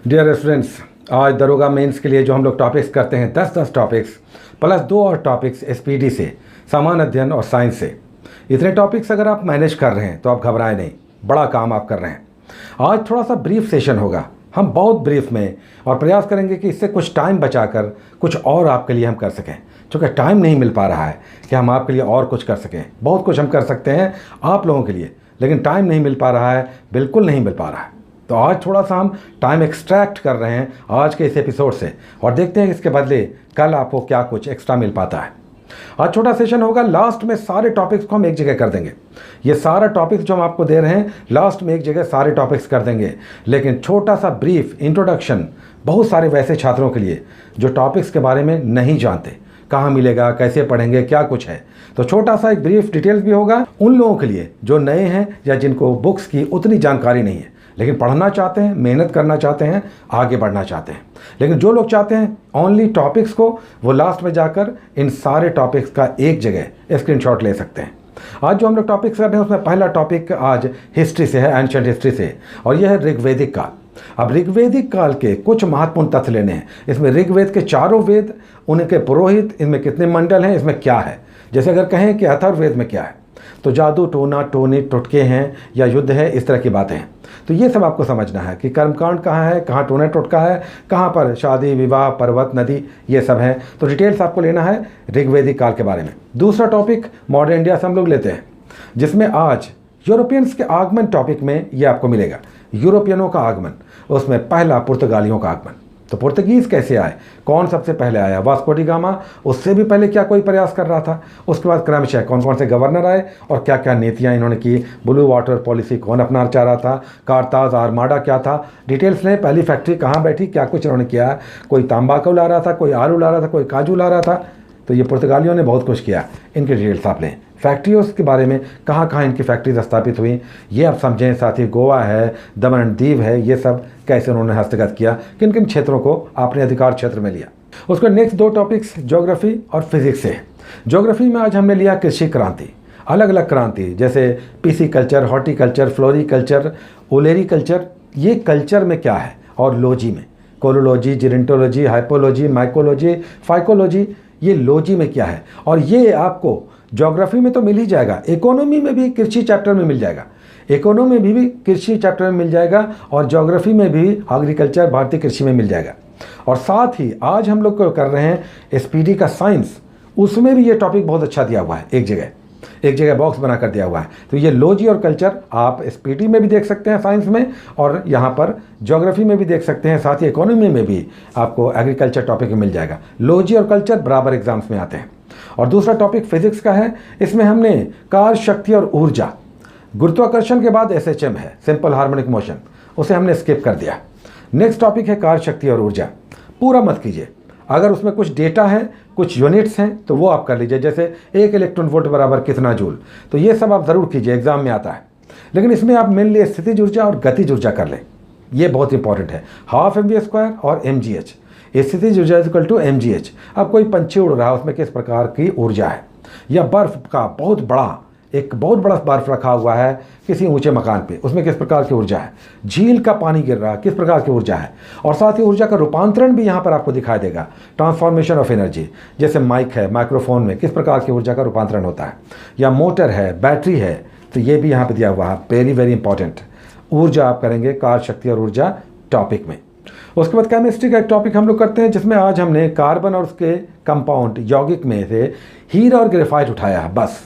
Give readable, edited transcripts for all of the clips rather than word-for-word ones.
Dear students, आज दरोगा mains के लिए जो हम लोग टॉपिक्स करते हैं 10-10 टॉपिक्स प्लस 2 और टॉपिक्स एसपीडी से, सामान्य अध्ययन और साइंस से, इतने टॉपिक्स अगर आप मैनेज कर रहे हैं तो आप घबराएं नहीं, बड़ा काम आप कर रहे हैं। आज थोड़ा सा ब्रीफ सेशन होगा, हम बहुत ब्रीफ में और प्रयास करेंगे कि इससे कुछ टाइम बचाकर कुछ और आपके लिए हम कर सकें। चूँकि टाइम नहीं मिल पा रहा है कि हम आपके लिए और कुछ कर सकें। बहुत कुछ हम कर सकते हैं आप लोगों के लिए, लेकिन टाइम नहीं मिल पा रहा है, बिल्कुल नहीं मिल पा रहा है। तो आज थोड़ा सा हम टाइम एक्सट्रैक्ट कर रहे हैं आज के इस एपिसोड से और देखते हैं इसके बदले कल आपको क्या कुछ एक्स्ट्रा मिल पाता है। आज छोटा सेशन होगा, लास्ट में सारे टॉपिक्स को हम एक जगह कर देंगे। ये सारा टॉपिक्स जो हम आपको दे रहे हैं लास्ट में एक जगह सारे टॉपिक्स कर देंगे, लेकिन छोटा सा ब्रीफ इंट्रोडक्शन बहुत सारे वैसे छात्रों के लिए जो टॉपिक्स के बारे में नहीं जानते, कहाँ मिलेगा, कैसे पढ़ेंगे, क्या कुछ है। तो छोटा सा एक ब्रीफ डिटेल्स भी होगा उन लोगों के लिए जो नए हैं या जिनको बुक्स की उतनी जानकारी नहीं है, लेकिन पढ़ना चाहते हैं, मेहनत करना चाहते हैं, आगे बढ़ना चाहते हैं। लेकिन जो लोग चाहते हैं ओनली टॉपिक्स को, वो लास्ट में जाकर इन सारे टॉपिक्स का एक जगह स्क्रीनशॉट ले सकते हैं। आज जो हम लोग टॉपिक्स कर रहे हैं उसमें पहला टॉपिक आज हिस्ट्री से है, एंशिएंट हिस्ट्री से, और यह है ऋग्वैदिक काल। अब ऋग्वैदिक काल के कुछ महत्वपूर्ण तथ्य लेने हैं। इसमें ऋग्वेद के चारों वेद, उनके पुरोहित, इनमें कितने मंडल हैं, इसमें क्या है। जैसे अगर कहें कि अथर्ववेद में क्या है, तो जादू, टोना, टोनी, टुटके हैं या युद्ध है, इस तरह की बातें हैं। तो ये सब आपको समझना है कि कर्मकांड कहाँ है, कहाँ टोना टोटका है, कहाँ पर शादी, विवाह, पर्वत, नदी, ये सब है। तो डिटेल्स आपको लेना है ऋग्वैदिक काल के बारे में। दूसरा टॉपिक मॉडर्न इंडिया से हम लोग लेते हैं, जिसमें आज यूरोपियंस के आगमन टॉपिक में ये आपको मिलेगा, यूरोपियनों का आगमन। उसमें पहला पुर्तगालियों का आगमन। तो पुर्तगीज़ कैसे आए, कौन सबसे पहले आया, वास्को डी गामा, उससे भी पहले क्या कोई प्रयास कर रहा था, उसके बाद क्रमशः कौन कौन से गवर्नर आए और क्या क्या नीतियाँ इन्होंने की, ब्लू वाटर पॉलिसी कौन अपनाना चाह रहा था, कारताज आर्माडा क्या था, डिटेल्स लें। पहली फैक्ट्री कहाँ बैठी, क्या कुछ इन्होंने किया, कोई तंबाकू ला रहा था, कोई आलू ला रहा था, कोई काजू ला रहा था। तो ये पुर्तगालियों ने बहुत कुछ किया, इनकी डिटेल्स आप लें। फैक्ट्रियों के बारे में कहाँ कहाँ इनकी फैक्ट्रीज स्थापित हुई ये आप समझें। साथ ही गोवा है, दमन एंड दीव है, ये सब कैसे उन्होंने हस्तगत किया, किन किन क्षेत्रों को आपने अधिकार क्षेत्र में लिया। उसके नेक्स्ट दो टॉपिक्स ज्योग्राफी और फिजिक्स से। ज्योग्राफी में आज हमने लिया कृषि क्रांति, अलग अलग क्रांति, जैसे PC culture, horticulture, floriculture, olericulture, ये कल्चर में क्या है, और लॉजी में कोलोलॉजी, जिरेंटोलॉजी, हाइपोलॉजी, माइकोलॉजी, फाइकोलॉजी, ये लॉजी में क्या है। और ये आपको ज्योग्राफी में तो मिल ही जाएगा, इकोनॉमी में भी कृषि चैप्टर में मिल जाएगा, इकोनॉमी में भी कृषि चैप्टर में मिल जाएगा, और ज्योग्राफी में भी एग्रीकल्चर, भारतीय कृषि में मिल जाएगा। और साथ ही आज हम लोग कर रहे हैं एसपीडी का साइंस, उसमें भी ये टॉपिक बहुत अच्छा दिया हुआ है, एक जगह बॉक्स बना कर दिया हुआ है। तो ये लॉजी और कल्चर आप एसपीडी में भी देख सकते हैं साइंस में, और यहाँ पर ज्योग्राफी में भी देख सकते हैं, साथ ही इकोनॉमी में भी आपको एग्रीकल्चर टॉपिक मिल जाएगा। लॉजी और कल्चर बराबर एग्जाम्स में आते हैं। और दूसरा टॉपिक फिजिक्स का है, इसमें हमने कार्य शक्ति और ऊर्जा, गुरुत्वाकर्षण के बाद एसएचएम है, सिंपल हार्मोनिक मोशन, उसे हमने स्किप कर दिया। नेक्स्ट टॉपिक है कार्य शक्ति और ऊर्जा। पूरा मत कीजिए, अगर उसमें कुछ डेटा है, कुछ यूनिट्स हैं तो वो आप कर लीजिए, जैसे 1 इलेक्ट्रॉन वोल्ट बराबर कितना जूल, तो ये सब आप ज़रूर कीजिए, एग्जाम में आता है। लेकिन इसमें आप मेनली स्थितिज ऊर्जा और गतिज ऊर्जा कर लें, ये बहुत इंपॉर्टेंट है। हाफ mv² और mgh, स्थितिज ऊर्जा इक्वल टू mgh। अब कोई पंछी उड़ रहा है, उसमें किस प्रकार की ऊर्जा है, या बर्फ का बहुत बड़ा बर्फ रखा हुआ है किसी ऊंचे मकान पे, उसमें किस प्रकार की ऊर्जा है। झील का पानी गिर रहा है, किस प्रकार की ऊर्जा है। और साथ ही ऊर्जा का रूपांतरण भी यहाँ पर आपको दिखाई देगा, ट्रांसफॉर्मेशन ऑफ एनर्जी, जैसे माइक है, माइक्रोफोन में किस प्रकार की ऊर्जा का रूपांतरण होता है, या मोटर है, बैटरी है, तो ये भी यहाँ पर दिया हुआ है। वेरी वेरी इंपॉर्टेंट ऊर्जा आप करेंगे कार्य शक्ति और ऊर्जा टॉपिक में। उसके बाद केमिस्ट्री का एक टॉपिक हम लोग करते हैं, जिसमें आज हमने कार्बन और उसके कंपाउंड यौगिक में से हीरा और ग्रेफाइट उठाया है। बस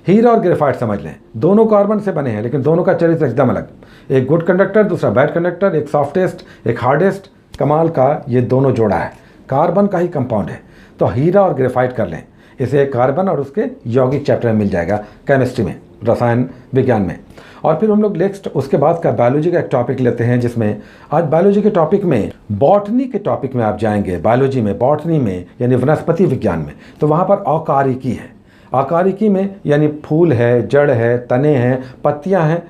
हीरा और ग्रेफाइट समझ लें, दोनों कार्बन से बने हैं, लेकिन दोनों का चरित्र एकदम अलग, एक गुड कंडक्टर, दूसरा बैड कंडक्टर, एक सॉफ्टेस्ट, एक हार्डेस्ट। कमाल का ये दोनों जोड़ा है, कार्बन का ही कंपाउंड है। तो हीरा और ग्रेफाइट कर लें, इसे कार्बन और उसके यौगिक चैप्टर में मिल जाएगा, केमिस्ट्री में, रसायन विज्ञान में। और फिर हम लोग नेक्स्ट उसके बाद का बायोलॉजी का एक टॉपिक लेते हैं, जिसमें आज बायोलॉजी के टॉपिक में बॉटनी के टॉपिक में आप जाएंगे। बायोलॉजी में, बॉटनी में यानी वनस्पति विज्ञान में, तो वहाँ पर अकारिकी है। आकारिकी में यानी फूल है, जड़ है, तने हैं, पत्तियां हैं,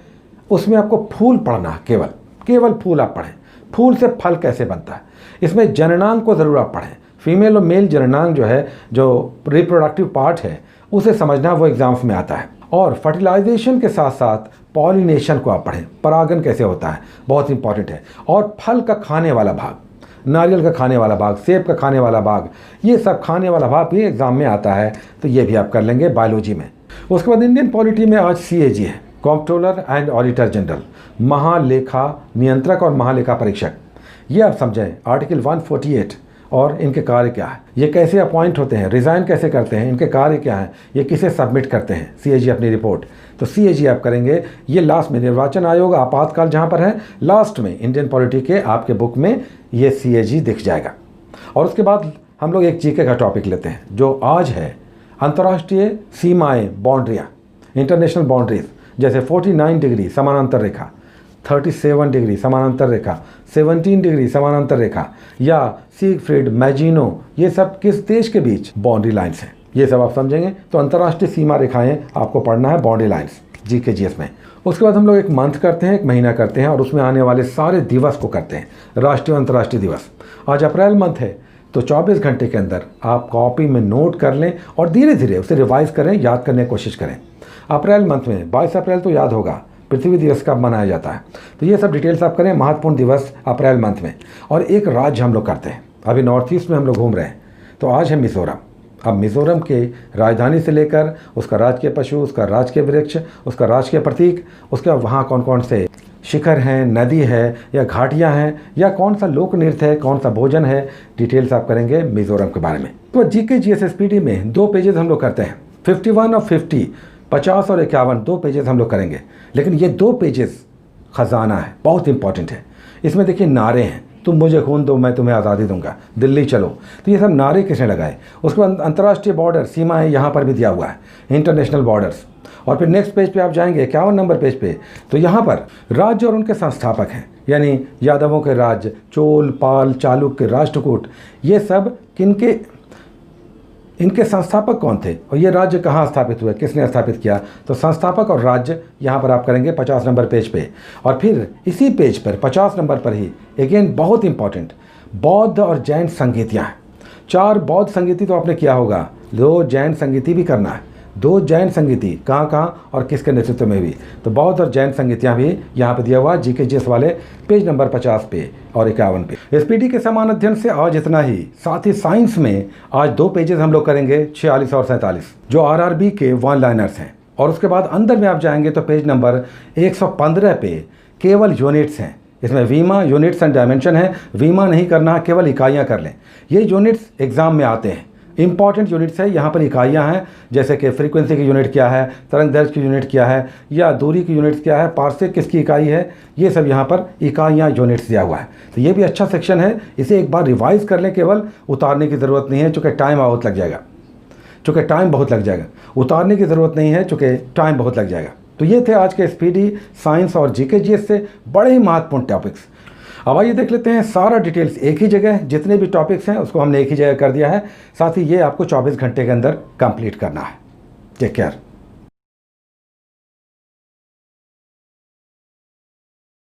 उसमें आपको फूल पढ़ना, केवल फूल आप पढ़ें। फूल से फल कैसे बनता है, इसमें जननांग को ज़रूर आप पढ़ें। फीमेल और मेल जननांग जो है, जो रिप्रोडक्टिव पार्ट है, उसे समझना, वो एग्जाम्स में आता है। और फर्टिलाइजेशन के साथ साथ पॉलिनेशन को आप पढ़ें, परागन कैसे होता है, बहुत इंपॉर्टेंट है। और फल का खाने वाला भाग, नारियल का खाने वाला भाग, सेब का खाने वाला भाग, ये सब खाने वाला भाग भी एग्जाम में आता है, तो ये भी आप कर लेंगे बायोलॉजी में। उसके बाद इंडियन पॉलिटी में आज CAG है, कॉम्प्ट्रोलर एंड ऑडिटर जनरल, महालेखा नियंत्रक और महालेखा परीक्षक। ये आप समझें आर्टिकल 148 और इनके कार्य क्या है, ये कैसे अपॉइंट होते हैं, रिज़ाइन कैसे करते हैं, इनके कार्य क्या हैं, ये किसे सबमिट करते हैं CAG अपनी रिपोर्ट। तो CAG आप करेंगे। ये लास्ट में निर्वाचन आयोग आपातकाल जहाँ पर है, लास्ट में इंडियन पॉलिटी के आपके बुक में ये CAG दिख जाएगा। और उसके बाद हम लोग एक GK का टॉपिक लेते हैं जो आज है अंतर्राष्ट्रीय सीमाएँ, बाउंड्रियाँ, इंटरनेशनल बाउंड्रीज, जैसे 49 डिग्री समानांतर रेखा, 37 डिग्री समानांतर रेखा, 17 डिग्री समानांतर रेखा, या सिगफ्रीड, मैजिनो, ये सब किस देश के बीच बाउंड्री लाइन्स हैं, ये सब आप समझेंगे। तो अंतर्राष्ट्रीय सीमा रेखाएं आपको पढ़ना है, बाउंड्री लाइन्स GK GS में। उसके बाद हम लोग एक मंथ करते हैं, एक महीना करते हैं, और उसमें आने वाले सारे दिवस को करते हैं, राष्ट्रीय और अंतर्राष्ट्रीय दिवस। आज अप्रैल मंथ है, तो 24 घंटे के अंदर आप कॉपी में नोट कर लें और धीरे धीरे उसे रिवाइज करें, याद करने की कोशिश करें। अप्रैल मंथ में 22 अप्रैल तो याद होगा, पृथ्वी दिवस कब मनाया जाता है, तो ये सब डिटेल्स आप करें। महत्वपूर्ण दिवस अप्रैल मंथ में। और एक राज्य हम लोग करते हैं, अभी नॉर्थ ईस्ट में हम लोग घूम रहे हैं, तो आज है मिज़ोरम। अब मिज़ोरम के राजधानी से लेकर उसका राजकीय पशु, उसका राजकीय वृक्ष, उसका राजकीय प्रतीक, उसके वहाँ कौन कौन से शिखर हैं, नदी है या घाटियाँ हैं, या कौन सा लोक नृत्य है, कौन सा भोजन है, डिटेल्स आप करेंगे मिज़ोरम के बारे में। तो GK GS SPD में 2 पेजेस हम लोग करते हैं, 51 और 50, 50 और 51, 2 पेजेस हम लोग करेंगे। लेकिन ये 2 पेजेस खजाना है, बहुत इंपॉर्टेंट है। इसमें देखिए नारे हैं, तुम मुझे खून दो मैं तुम्हें आज़ादी दूंगा, दिल्ली चलो, तो ये सब नारे किसने लगाए। उसके बाद अंतर्राष्ट्रीय बॉर्डर, सीमाएँ यहाँ पर भी दिया हुआ है, इंटरनेशनल बॉर्डर्स। और फिर नेक्स्ट पेज पे आप जाएंगे 51 नंबर पेज पे, तो यहाँ पर राज्य और उनके संस्थापक हैं, यानी यादवों के राज्य, चोल, पाल, चालुक्य, राष्ट्रकूट, ये सब किनके, इनके संस्थापक कौन थे और ये राज्य कहाँ स्थापित हुए, किसने स्थापित किया। तो संस्थापक और राज्य यहाँ पर आप करेंगे 50 नंबर पेज पे। और फिर इसी पेज पर 50 नंबर पर ही अगेन बहुत इंपॉर्टेंट, बौद्ध और जैन संगीतियाँ हैं। 4 बौद्ध संगीति तो आपने किया होगा, 2 जैन संगीति भी करना है। 2 जैन संगीति कहाँ कहाँ और किसके नेतृत्व में भी, तो बौद्ध और जैन संगीतियाँ भी यहाँ पे दिया हुआ GK GS वाले पेज नंबर 50 पे और 51 पे। SPD के समान अध्ययन से आज इतना ही। साथ ही साइंस में आज 2 पेजेस हम लोग करेंगे, 46 और 47, जो RRB के 1 लाइनर्स हैं। और उसके बाद अंदर में आप जाएंगे तो पेज नंबर 115 पे केवल यूनिट्स हैं। इसमें वीमा, यूनिट्स एंड डायमेंशन है, वीमा नहीं करना, केवल इकाइयाँ कर लें। ये यूनिट्स एग्जाम में आते हैं, इंपॉर्टेंट यूनिट्स है। यहाँ पर इकाइयाँ हैं, जैसे कि फ्रीक्वेंसी की यूनिट क्या है, तरंग दैर्घ्य की यूनिट क्या है, या दूरी की यूनिट्स क्या है, पार्सेक किसकी इकाई है, ये सब यहाँ पर इकाइयाँ यूनिट्स दिया हुआ है। तो ये भी अच्छा सेक्शन है, इसे एक बार रिवाइज कर लें, केवल उतारने की ज़रूरत नहीं है, चूँकि टाइम बहुत लग जाएगा, उतारने की ज़रूरत नहीं है, चूँकि टाइम बहुत लग जाएगा। तो ये थे आज के SPD, साइंस और GK GS से बड़े ही महत्वपूर्ण टॉपिक्स। अब आइए देख लेते हैं सारा डिटेल्स एक ही जगह, जितने भी टॉपिक्स हैं उसको हमने एक ही जगह कर दिया है। साथ ही ये आपको 24 घंटे के अंदर कंप्लीट करना है। Take care.